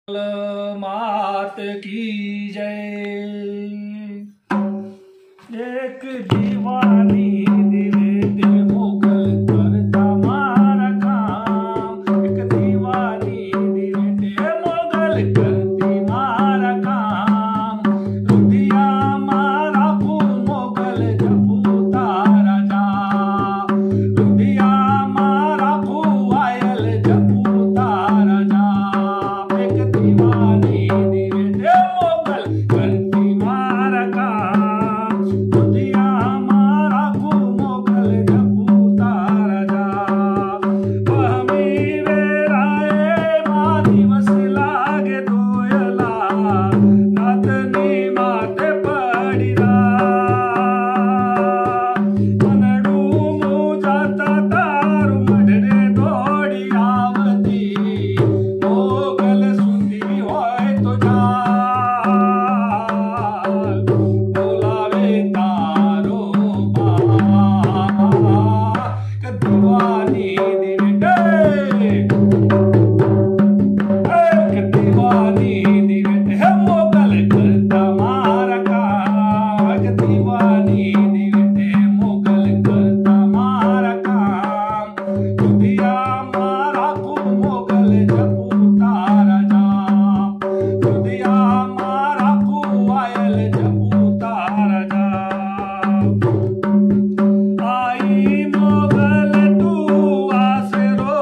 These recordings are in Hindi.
मात की जय। एक दीवानी दिवेटे मोगल करता मारा काम, एक दीवानी दिवेटे मोगल करती मारा काम। रुदिया मारा को मोगल जपू तारा जा, रुदिया मारा को आयल जपू तारा जा। एक दीवानी दिवेटे मोगल करती मारा काम, रुदिया मारा को मोगल जपू तारा जा। वहमी वेराए मा दिवस लागे दोयला, नातनी माते पड़ीरा। मनडू मुजाता तारू मढरे दौड़ी आवती, मोगल सुंदी होय तो जाल, बोलावे तारो बाल। दीवानी दिवेटे, दीवानी दिवेटे मोगल करता मारा काम, दीवानी दिवेटे मोगल करता मारा काम। रुदिया मारा को मोगल जपू तारा जा, रुदिया मारा को आयल जपू तारा जा। आई मोगल तू आसरो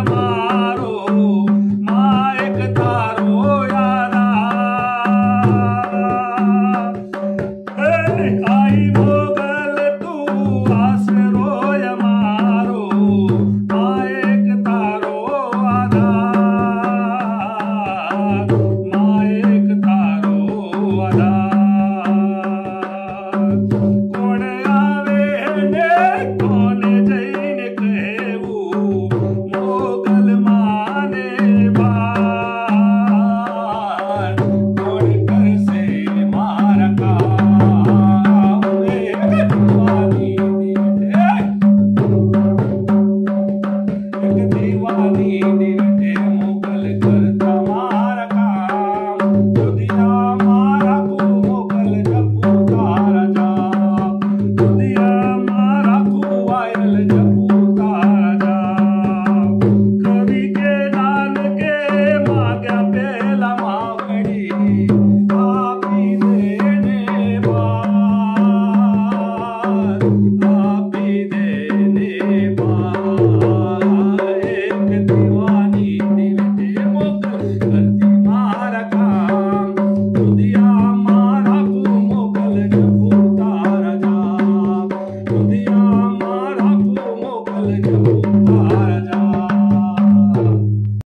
मारो, मायक तारो यारा। आई मोगल तू आसरो मारो, मायक तारो आधार, मायक तारो आधार। कोण आवे ने कोण जैन कहेऊ, मोगल माने बार। कोण कर से मारा काम, एक दीवानी दिवेटे, एक दीवानी दिवेटे मोगल करता मारा काम। रुदिया मारा को मोगल जपू तारा जा, रुदिया मारा को आयल जपू तारा जा। कवि के नान के मांग्या पेला मावड़ी, आपी देने बार, आपी देने बार। एक दीवानी दिवेटे मोगल करती मारा काम, रुदिया मारा को मोगल जपू तारा जा, रुदिया मारा को मोगल जपू